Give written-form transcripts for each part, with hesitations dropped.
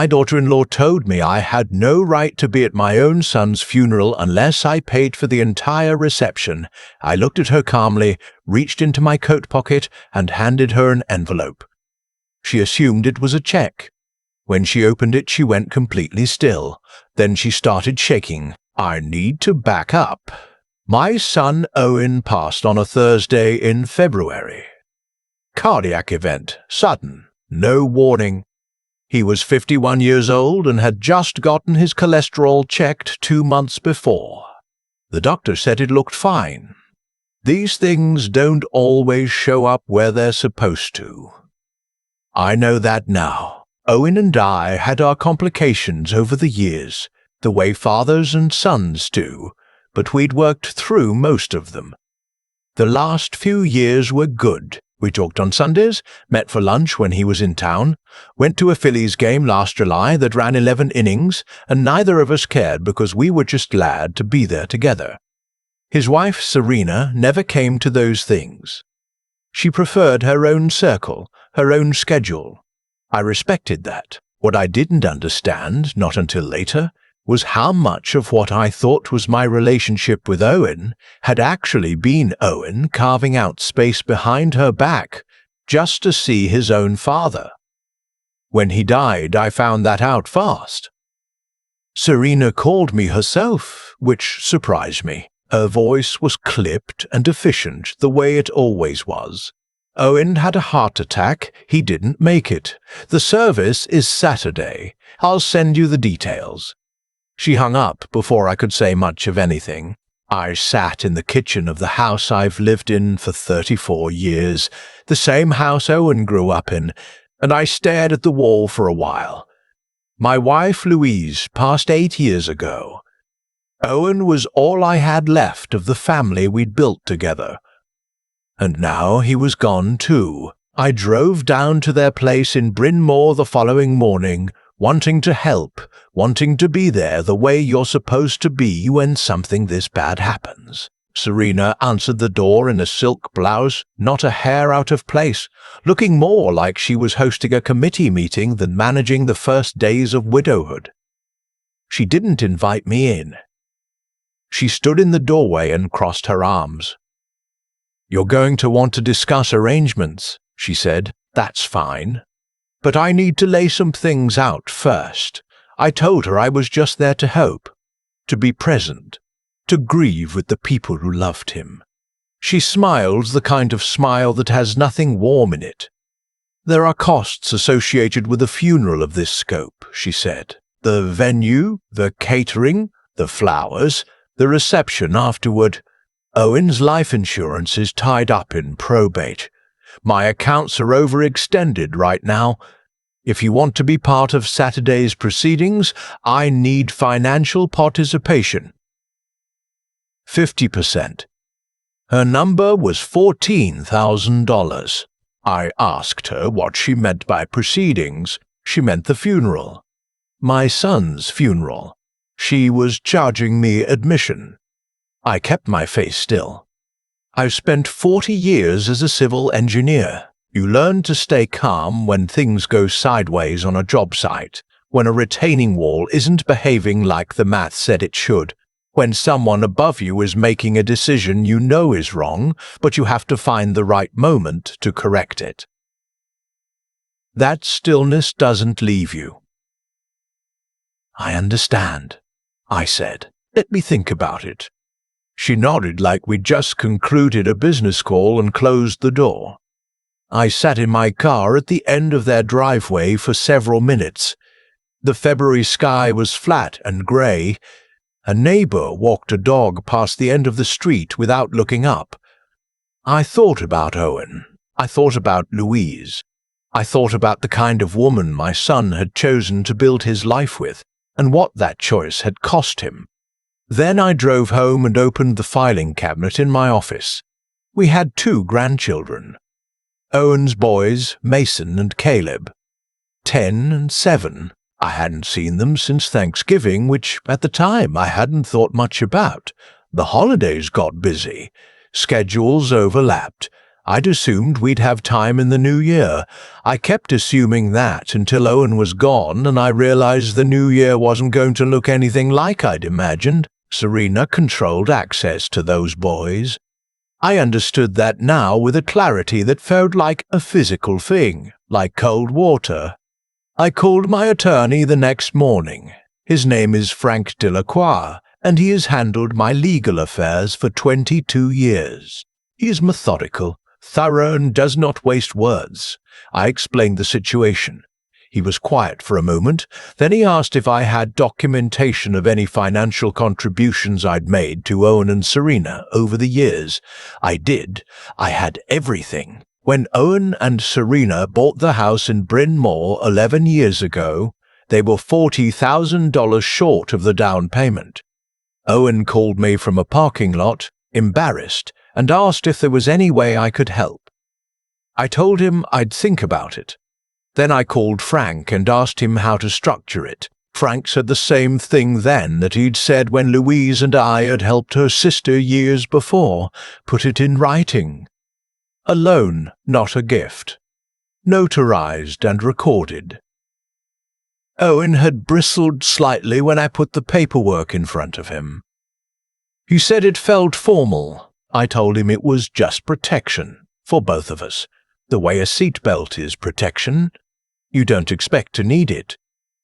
My daughter-in-law told me I had no right to be at my own son's funeral unless I paid for the entire reception. I looked at her calmly, reached into my coat pocket, and handed her an envelope. She assumed it was a check. When she opened it, she went completely still. Then she started shaking. I need to back up. My son Owen passed on a Thursday in February. Cardiac event, sudden, no warning. He was 51 years old and had just gotten his cholesterol checked 2 months before. The doctor said it looked fine. These things don't always show up where they're supposed to. I know that now. Owen and I had our complications over the years, the way fathers and sons do, but we'd worked through most of them. The last few years were good. We talked on Sundays, met for lunch when he was in town, went to a Phillies game last July that ran 11 innings, and neither of us cared because we were just glad to be there together. His wife, Serena, never came to those things. She preferred her own circle, her own schedule. I respected that. What I didn't understand, not until later, was how much of what I thought was my relationship with Owen had actually been Owen carving out space behind her back just to see his own father. When he died, I found that out fast. Serena called me herself, which surprised me. Her voice was clipped and efficient the way it always was. Owen had a heart attack. He didn't make it. The service is Saturday. I'll send you the details. She hung up before I could say much of anything. I sat in the kitchen of the house I've lived in for 34 years, the same house Owen grew up in, and I stared at the wall for a while. My wife, Louise, passed 8 years ago. Owen was all I had left of the family we'd built together. And now he was gone too. I drove down to their place in Bryn Mawr the following morning, wanting to help, wanting to be there the way you're supposed to be when something this bad happens. Serena answered the door in a silk blouse, not a hair out of place, looking more like she was hosting a committee meeting than managing the first days of widowhood. She didn't invite me in. She stood in the doorway and crossed her arms. "You're going to want to discuss arrangements," she said. "That's fine. But I need to lay some things out first." I told her I was just there to help, to be present, to grieve with the people who loved him. She smiled the kind of smile that has nothing warm in it. "There are costs associated with a funeral of this scope," she said. "The venue, the catering, the flowers, the reception afterward. Owen's life insurance is tied up in probate. My accounts are overextended right now. If you want to be part of Saturday's proceedings, I need financial participation." 50%. Her number was $14,000. I asked her what she meant by proceedings. She meant the funeral. My son's funeral. She was charging me admission. I kept my face still. I've spent 40 years as a civil engineer. You learn to stay calm when things go sideways on a job site, when a retaining wall isn't behaving like the math said it should, when someone above you is making a decision you know is wrong, but you have to find the right moment to correct it. That stillness doesn't leave you. "I understand," I said. "Let me think about it." She nodded like we'd just concluded a business call and closed the door. I sat in my car at the end of their driveway for several minutes. The February sky was flat and grey. A neighbor walked a dog past the end of the street without looking up. I thought about Owen. I thought about Louise. I thought about the kind of woman my son had chosen to build his life with, and what that choice had cost him. Then I drove home and opened the filing cabinet in my office. We had 2 grandchildren. Owen's boys, Mason and Caleb. 10 and 7. I hadn't seen them since Thanksgiving, which at the time I hadn't thought much about. The holidays got busy. Schedules overlapped. I'd assumed we'd have time in the new year. I kept assuming that until Owen was gone and I realized the new year wasn't going to look anything like I'd imagined. Serena controlled access to those boys. I understood that now with a clarity that felt like a physical thing, like cold water. I called my attorney the next morning. His name is Frank Delacroix, and he has handled my legal affairs for 22 years. He is methodical, thorough, and does not waste words. I explained the situation. He was quiet for a moment, then he asked if I had documentation of any financial contributions I'd made to Owen and Serena over the years. I did. I had everything. When Owen and Serena bought the house in Bryn Mawr 11 years ago, they were $40,000 short of the down payment. Owen called me from a parking lot, embarrassed, and asked if there was any way I could help. I told him I'd think about it. Then I called Frank and asked him how to structure it. Frank said the same thing then that he'd said when Louise and I had helped her sister years before, put it in writing. A loan, not a gift. Notarized and recorded. Owen had bristled slightly when I put the paperwork in front of him. He said it felt formal. I told him it was just protection, for both of us. The way a seatbelt is protection. You don't expect to need it.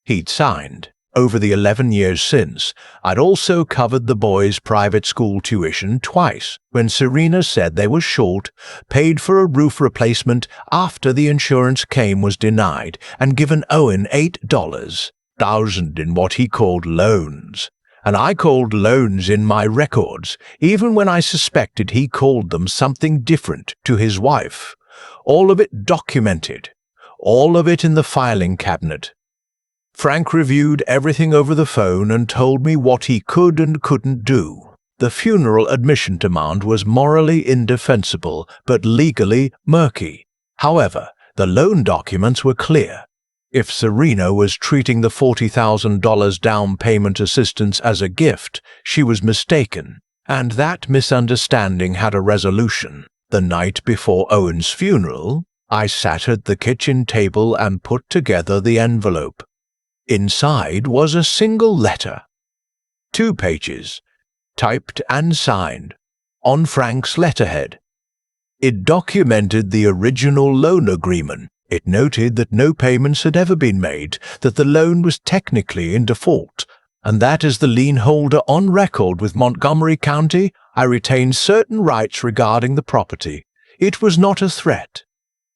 He'd signed. Over the 11 years since, I'd also covered the boys' private school tuition twice when Serena said they were short, paid for a roof replacement after the insurance claim was denied, and given Owen $8,000 in what he called loans. And I called loans in my records, even when I suspected he called them something different to his wife. All of it documented. All of it in the filing cabinet. Frank reviewed everything over the phone and told me what he could and couldn't do. The funeral admission demand was morally indefensible, but legally murky. However, the loan documents were clear. If Serena was treating the $40,000 down payment assistance as a gift, she was mistaken, and that misunderstanding had a resolution. The night before Owen's funeral, I sat at the kitchen table and put together the envelope. Inside was a single letter. 2 pages, typed and signed, on Frank's letterhead. It documented the original loan agreement. It noted that no payments had ever been made, that the loan was technically in default, and that as the lien holder on record with Montgomery County, I retained certain rights regarding the property. It was not a threat.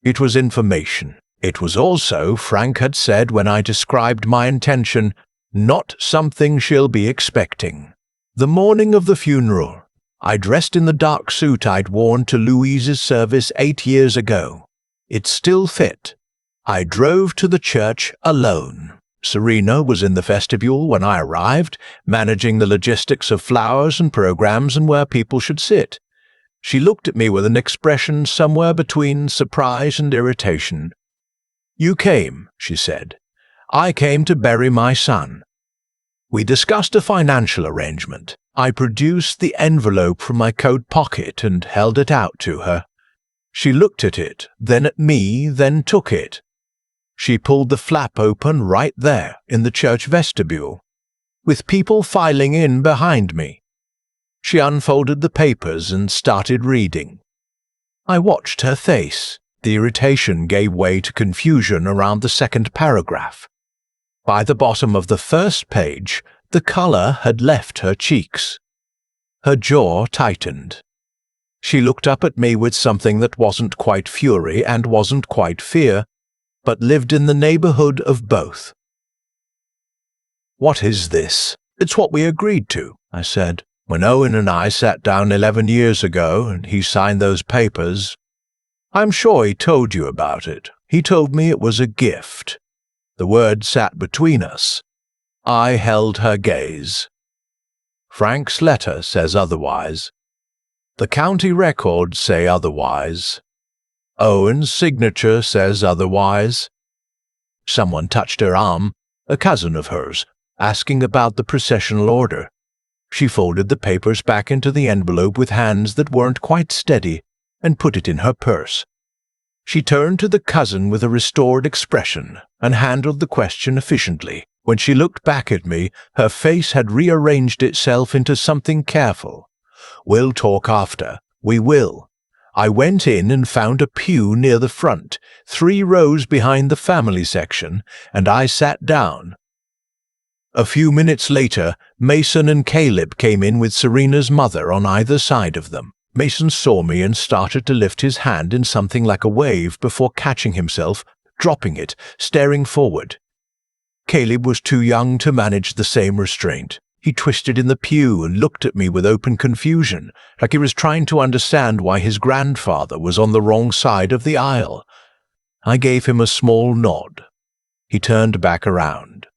It was information. It was also, Frank had said when I described my intention, not something she'll be expecting. The morning of the funeral, I dressed in the dark suit I'd worn to Louise's service 8 years ago. It still fit. I drove to the church alone. Serena was in the vestibule when I arrived, managing the logistics of flowers and programs and where people should sit. She looked at me with an expression somewhere between surprise and irritation. "You came," she said. "I came to bury my son." We discussed a financial arrangement. I produced the envelope from my coat pocket and held it out to her. She looked at it, then at me, then took it. She pulled the flap open right there in the church vestibule, with people filing in behind me. She unfolded the papers and started reading. I watched her face. The irritation gave way to confusion around the second paragraph. By the bottom of the first page, the color had left her cheeks. Her jaw tightened. She looked up at me with something that wasn't quite fury and wasn't quite fear, but lived in the neighborhood of both. "What is this?" "It's what we agreed to," I said. "When Owen and I sat down 11 years ago and he signed those papers, I'm sure he told you about it. He told me it was a gift. The word sat between us." I held her gaze. "Frank's letter says otherwise. The county records say otherwise. Owen's signature says otherwise." Someone touched her arm, a cousin of hers, asking about the processional order. She folded the papers back into the envelope with hands that weren't quite steady. and put it in her purse. She turned to the cousin with a restored expression and handled the question efficiently. When she looked back at me, her face had rearranged itself into something careful. "We'll talk after. We will." I went in and found a pew near the front, 3 rows behind the family section, and I sat down. A few minutes later, Mason and Caleb came in with Serena's mother on either side of them. Mason saw me and started to lift his hand in something like a wave before catching himself, dropping it, staring forward. Caleb was too young to manage the same restraint. He twisted in the pew and looked at me with open confusion, like he was trying to understand why his grandfather was on the wrong side of the aisle. I gave him a small nod. He turned back around.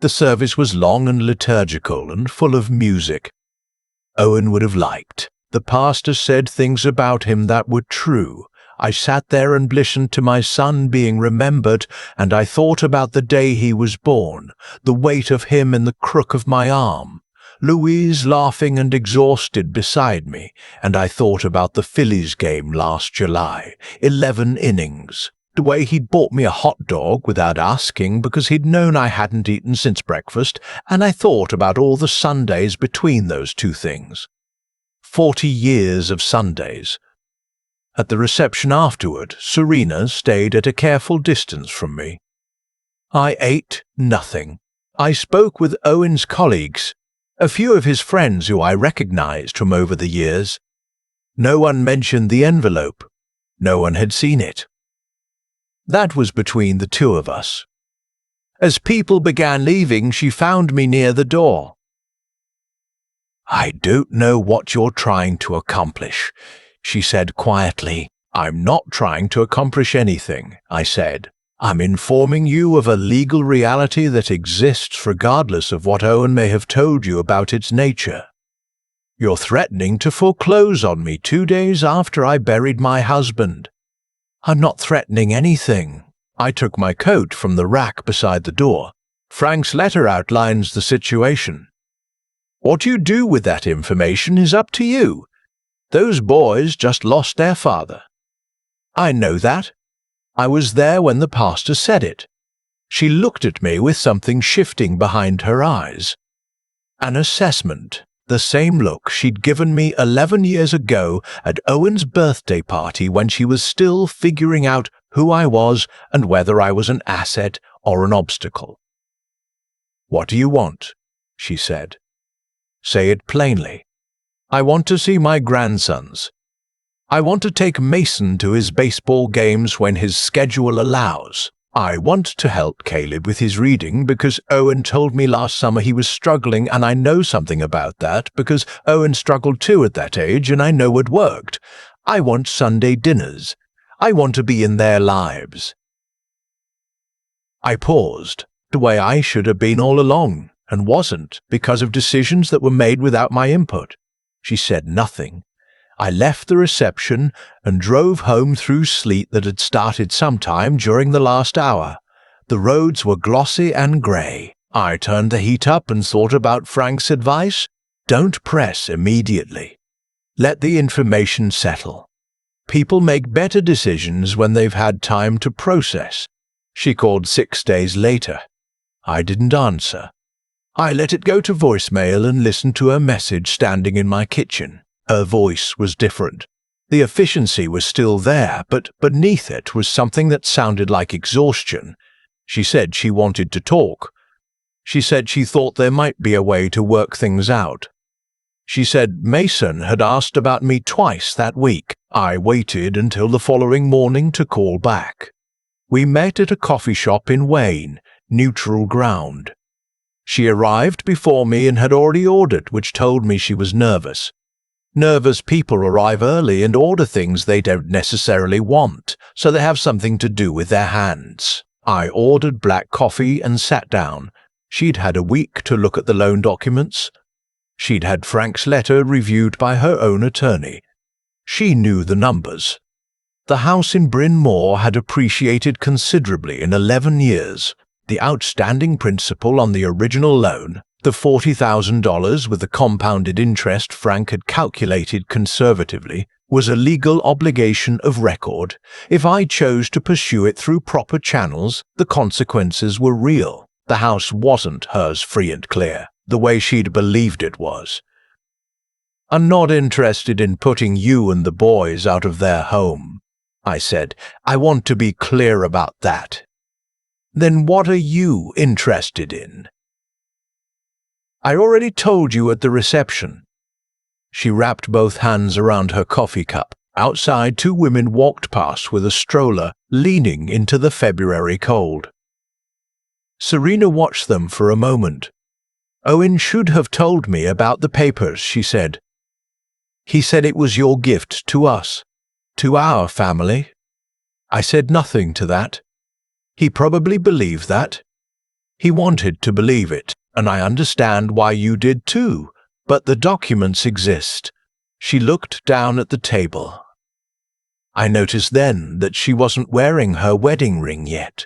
The service was long and liturgical and full of music. Owen would have liked. The pastor said things about him that were true. I sat there and listened to my son being remembered, and I thought about the day he was born, the weight of him in the crook of my arm, Louise laughing and exhausted beside me, and I thought about the Phillies game last July, 11 innings, the way he'd bought me a hot dog without asking because he'd known I hadn't eaten since breakfast, and I thought about all the Sundays between those two things. 40 years of Sundays. At the reception afterward, Serena stayed at a careful distance from me. I ate nothing. I spoke with Owen's colleagues, a few of his friends who I recognized from over the years. No one mentioned the envelope. No one had seen it. That was between the two of us. As people began leaving, she found me near the door. "I don't know what you're trying to accomplish," she said quietly. "I'm not trying to accomplish anything," I said. "I'm informing you of a legal reality that exists regardless of what Owen may have told you about its nature. You're threatening to foreclose on me 2 days after I buried my husband." "I'm not threatening anything." I took my coat from the rack beside the door. "Frank's letter outlines the situation. What you do with that information is up to you. Those boys just lost their father." "I know that. I was there when the pastor said it." She looked at me with something shifting behind her eyes. An assessment, the same look she'd given me 11 years ago at Owen's birthday party when she was still figuring out who I was and whether I was an asset or an obstacle. "What do you want?" she said. "Say it plainly." "I want to see my grandsons. I want to take Mason to his baseball games when his schedule allows. I want to help Caleb with his reading because Owen told me last summer he was struggling, and I know something about that because Owen struggled too at that age and I know it worked. I want Sunday dinners. I want to be in their lives." I paused, the way I should have been all along, and wasn't, because of decisions that were made without my input. She said nothing. I left the reception and drove home through sleet that had started sometime during the last hour. The roads were glossy and grey. I turned the heat up and thought about Frank's advice. Don't press immediately. Let the information settle. People make better decisions when they've had time to process. She called 6 days later. I didn't answer. I let it go to voicemail and listened to her message standing in my kitchen. Her voice was different. The efficiency was still there, but beneath it was something that sounded like exhaustion. She said she wanted to talk. She said she thought there might be a way to work things out. She said Mason had asked about me twice that week. I waited until the following morning to call back. We met at a coffee shop in Wayne, neutral ground. She arrived before me and had already ordered, which told me she was nervous. Nervous people arrive early and order things they don't necessarily want, so they have something to do with their hands. I ordered black coffee and sat down. She'd had a week to look at the loan documents. She'd had Frank's letter reviewed by her own attorney. She knew the numbers. The house in Bryn Mawr had appreciated considerably in 11 years. The outstanding principal on the original loan, the $40,000 with the compounded interest Frank had calculated conservatively, was a legal obligation of record. If I chose to pursue it through proper channels, the consequences were real. The house wasn't hers free and clear, the way she'd believed it was. "I'm not interested in putting you and the boys out of their home," I said. "I want to be clear about that." "Then what are you interested in?" "I already told you at the reception." She wrapped both hands around her coffee cup. Outside, 2 women walked past with a stroller, leaning into the February cold. Serena watched them for a moment. "Owen should have told me about the papers," she said. "He said it was your gift to us, to our family." I said nothing to that. He probably believed that. He wanted to believe it, and I understand why you did too, but the documents exist. She looked down at the table. I noticed then that she wasn't wearing her wedding ring yet.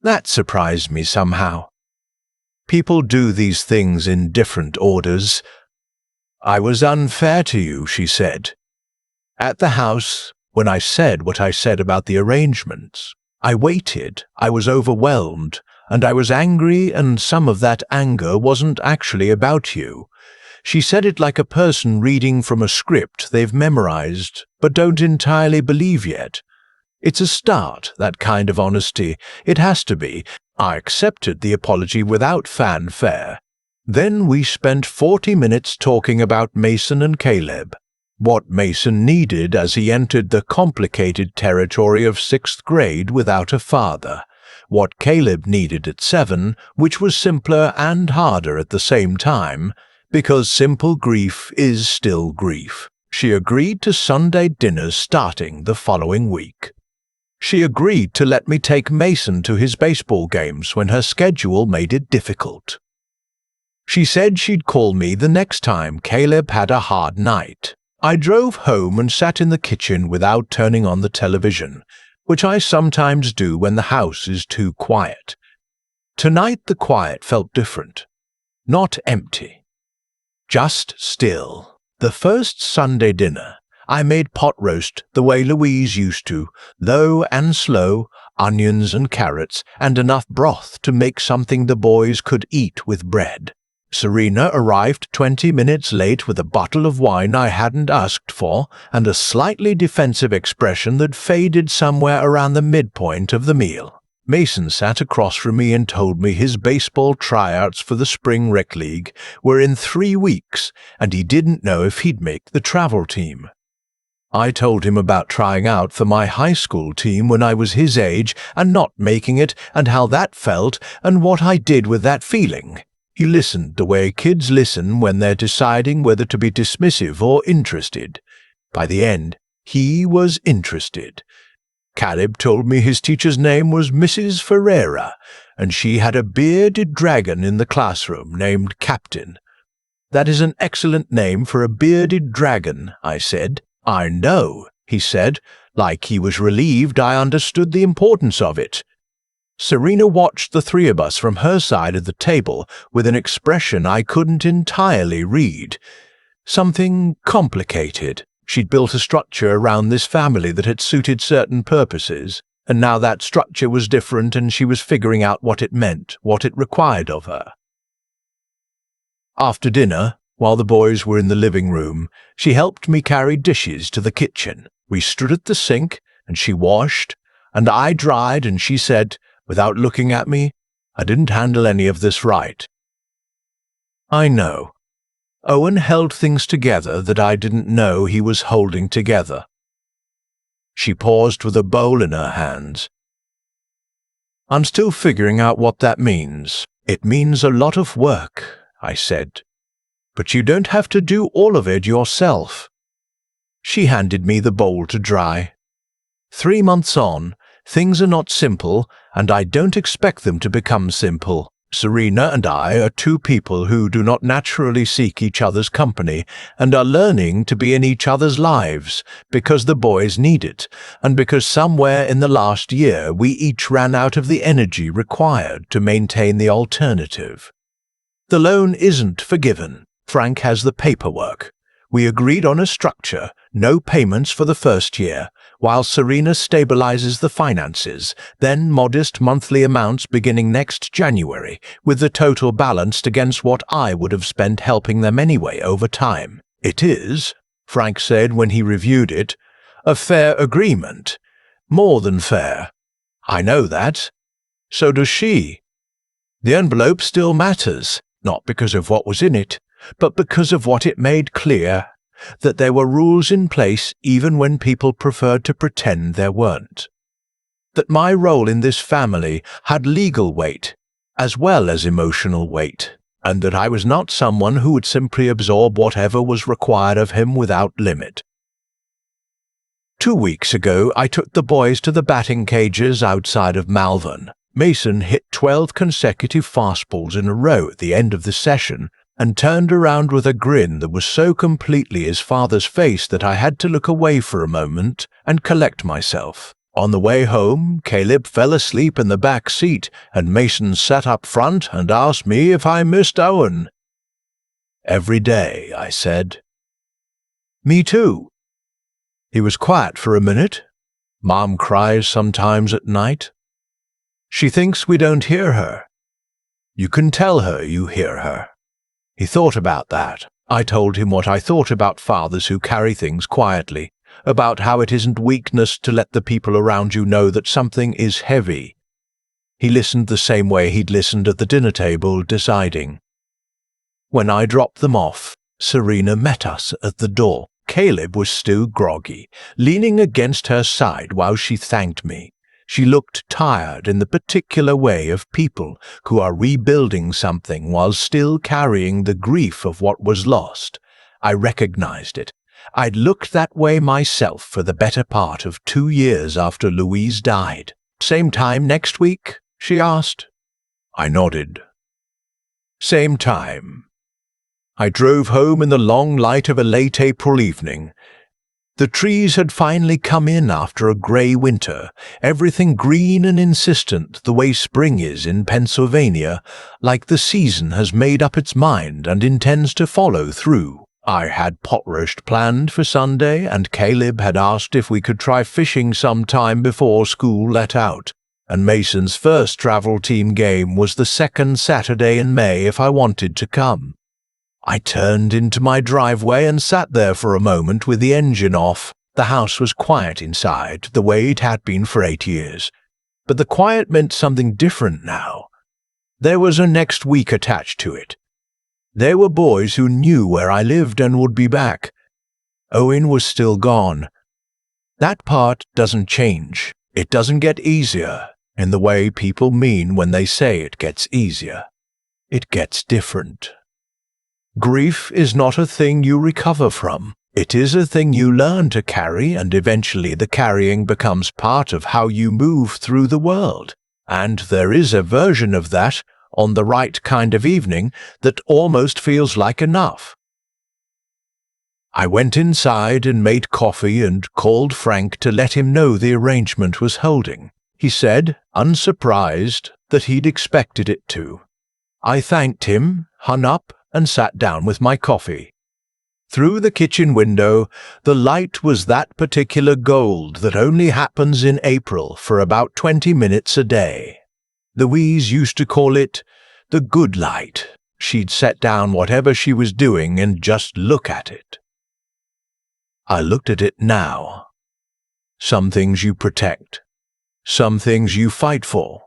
That surprised me somehow. People do these things in different orders. "I was unfair to you," she said. "At the house, when I said what I said about the arrangements, I waited, I was overwhelmed, and I was angry, and some of that anger wasn't actually about you." She said it like a person reading from a script they've memorized, but don't entirely believe yet. It's a start, that kind of honesty. It has to be. I accepted the apology without fanfare. Then we spent 40 minutes talking about Mason and Caleb. What Mason needed as he entered the complicated territory of 6th grade without a father. What Caleb needed at 7, which was simpler and harder at the same time, because simple grief is still grief. She agreed to Sunday dinners starting the following week. She agreed to let me take Mason to his baseball games when her schedule made it difficult. She said she'd call me the next time Caleb had a hard night. I drove home and sat in the kitchen without turning on the television, which I sometimes do when the house is too quiet. Tonight the quiet felt different. Not empty. Just still. The first Sunday dinner, I made pot roast the way Louise used to, low and slow, onions and carrots, and enough broth to make something the boys could eat with bread. Serena arrived 20 minutes late with a bottle of wine I hadn't asked for and a slightly defensive expression that faded somewhere around the midpoint of the meal. Mason sat across from me and told me his baseball tryouts for the Spring Rec League were in 3 weeks, and he didn't know if he'd make the travel team. I told him about trying out for my high school team when I was his age and not making it, and how that felt and what I did with that feeling. He listened the way kids listen when they're deciding whether to be dismissive or interested. By the end, he was interested. Caleb told me his teacher's name was Mrs. Ferreira, and she had a bearded dragon in the classroom named Captain. "That is an excellent name for a bearded dragon," I said. "I know," he said, like he was relieved I understood the importance of it. Serena watched the 3 of us from her side of the table with an expression I couldn't entirely read. Something complicated. She'd built a structure around this family that had suited certain purposes, and now that structure was different and she was figuring out what it meant, what it required of her. After dinner, while the boys were in the living room, she helped me carry dishes to the kitchen. We stood at the sink, and she washed, and I dried, and she said, without looking at me, "I didn't handle any of this right." I know. Owen held things together that I didn't know he was holding together. She paused with a bowl in her hands. "I'm still figuring out what that means. It means a lot of work," I said. "But you don't have to do all of it yourself." She handed me the bowl to dry. 3 months on, things are not simple, and I don't expect them to become simple. Serena and I are 2 people who do not naturally seek each other's company and are learning to be in each other's lives because the boys need it, and because somewhere in the last year we each ran out of the energy required to maintain the alternative. The loan isn't forgiven. Frank has the paperwork. We agreed on a structure, no payments for the first year, while Serena stabilizes the finances, then modest monthly amounts beginning next January, with the total balanced against what I would have spent helping them anyway over time. It is, Frank said when he reviewed it, a fair agreement. More than fair. I know that. So does she. The envelope still matters, not because of what was in it, but because of what it made clear, that there were rules in place even when people preferred to pretend there weren't. That my role in this family had legal weight, as well as emotional weight, and that I was not someone who would simply absorb whatever was required of him without limit. 2 weeks ago, I took the boys to the batting cages outside of Malvern. Mason hit 12 consecutive fastballs in a row at the end of the session and turned around with a grin that was so completely his father's face that I had to look away for a moment and collect myself. On the way home, Caleb fell asleep in the back seat and Mason sat up front and asked me if I missed Owen. "Every day," I said. "Me too." He was quiet for a minute. "Mom cries sometimes at night. She thinks we don't hear her. You can tell her you hear her." He thought about that. I told him what I thought about fathers who carry things quietly, about how it isn't weakness to let the people around you know that something is heavy. He listened the same way he'd listened at the dinner table, deciding. When I dropped them off, Serena met us at the door. Caleb was still groggy, leaning against her side while she thanked me. She looked tired in the particular way of people who are rebuilding something while still carrying the grief of what was lost. I recognized it. I'd looked that way myself for the better part of 2 years after Louise died. "Same time next week?" she asked. I nodded. "Same time." I drove home in the long light of a late April evening. The trees had finally come in after a grey winter, everything green and insistent the way spring is in Pennsylvania, like the season has made up its mind and intends to follow through. I had pot roast planned for Sunday, and Caleb had asked if we could try fishing sometime before school let out, and Mason's first travel team game was the second Saturday in May if I wanted to come. I turned into my driveway and sat there for a moment with the engine off. The house was quiet inside, the way it had been for 8 years. But the quiet meant something different now. There was a next week attached to it. There were boys who knew where I lived and would be back. Owen was still gone. That part doesn't change. It doesn't get easier, in the way people mean when they say it gets easier. It gets different. Grief is not a thing you recover from. It is a thing you learn to carry, and eventually the carrying becomes part of how you move through the world. And there is a version of that, on the right kind of evening, that almost feels like enough. I went inside and made coffee and called Frank to let him know the arrangement was holding. He said, unsurprised, that he'd expected it to. I thanked him, hung up, and sat down with my coffee. Through the kitchen window, the light was that particular gold that only happens in April for about 20 minutes a day. Louise used to call it the good light. She'd set down whatever she was doing and just look at it. I looked at it now. Some things you protect, some things you fight for,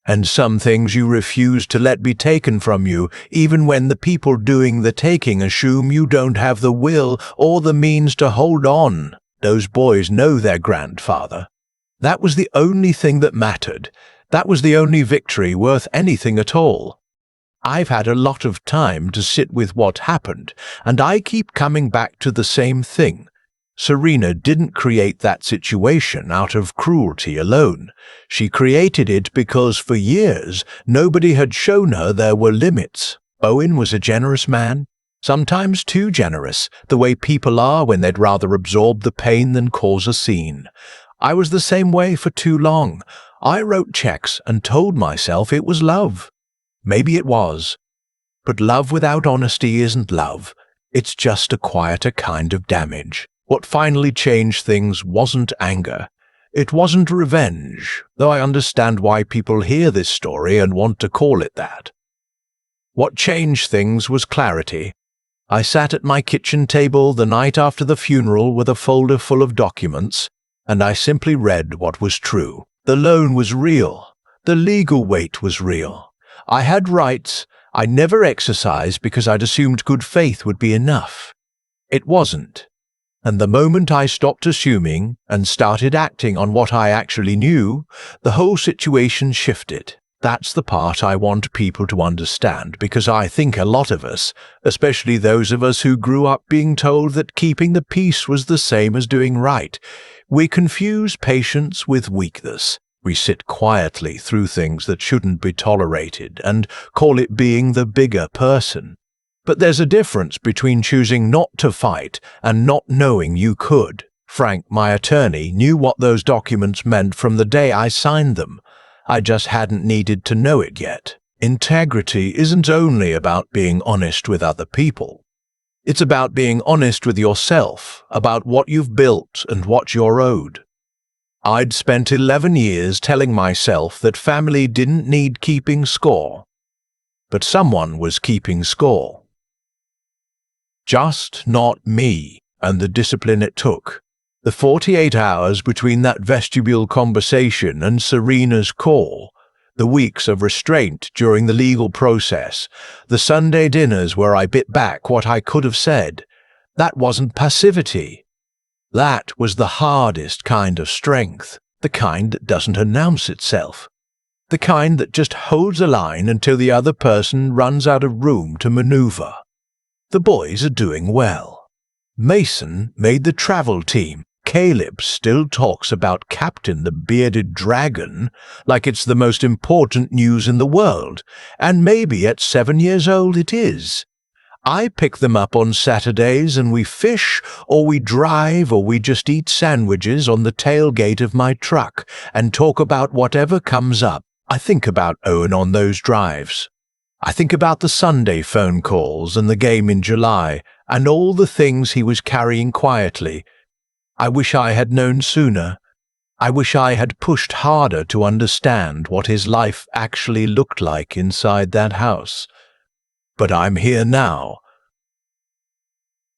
and some things you refuse to let be taken from you, even when the people doing the taking assume you don't have the will or the means to hold on. Those boys know their grandfather. That was the only thing that mattered. That was the only victory worth anything at all. I've had a lot of time to sit with what happened, and I keep coming back to the same thing. Serena didn't create that situation out of cruelty alone. She created it because for years nobody had shown her there were limits. Owen was a generous man, sometimes too generous, the way people are when they'd rather absorb the pain than cause a scene. I was the same way for too long. I wrote checks and told myself it was love. Maybe it was. But love without honesty isn't love. It's just a quieter kind of damage. What finally changed things wasn't anger. It wasn't revenge, though I understand why people hear this story and want to call it that. What changed things was clarity. I sat at my kitchen table the night after the funeral with a folder full of documents, and I simply read what was true. The loan was real. The legal weight was real. I had rights I never exercised because I'd assumed good faith would be enough. It wasn't. And the moment I stopped assuming and started acting on what I actually knew, the whole situation shifted. That's the part I want people to understand, because I think a lot of us, especially those of us who grew up being told that keeping the peace was the same as doing right, we confuse patience with weakness. We sit quietly through things that shouldn't be tolerated and call it being the bigger person. But there's a difference between choosing not to fight and not knowing you could. Frank, my attorney, knew what those documents meant from the day I signed them. I just hadn't needed to know it yet. Integrity isn't only about being honest with other people. It's about being honest with yourself, about what you've built and what you're owed. I'd spent 11 years telling myself that family didn't need keeping score. But someone was keeping score. Just not me, and the discipline it took. The 48 hours between that vestibule conversation and Serena's call, the weeks of restraint during the legal process, the Sunday dinners where I bit back what I could have said, that wasn't passivity. That was the hardest kind of strength, the kind that doesn't announce itself, the kind that just holds a line until the other person runs out of room to maneuver. The boys are doing well. Mason made the travel team. Caleb still talks about Captain the Bearded Dragon like it's the most important news in the world, and maybe at 7 years old it is. I pick them up on Saturdays and we fish, or we drive, or we just eat sandwiches on the tailgate of my truck and talk about whatever comes up. I think about Owen on those drives. I think about the Sunday phone calls and the game in July and all the things he was carrying quietly. I wish I had known sooner. I wish I had pushed harder to understand what his life actually looked like inside that house. But I'm here now.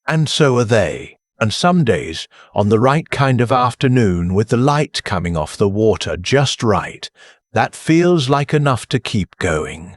And so are they. And some days, on the right kind of afternoon with the light coming off the water just right, that feels like enough to keep going.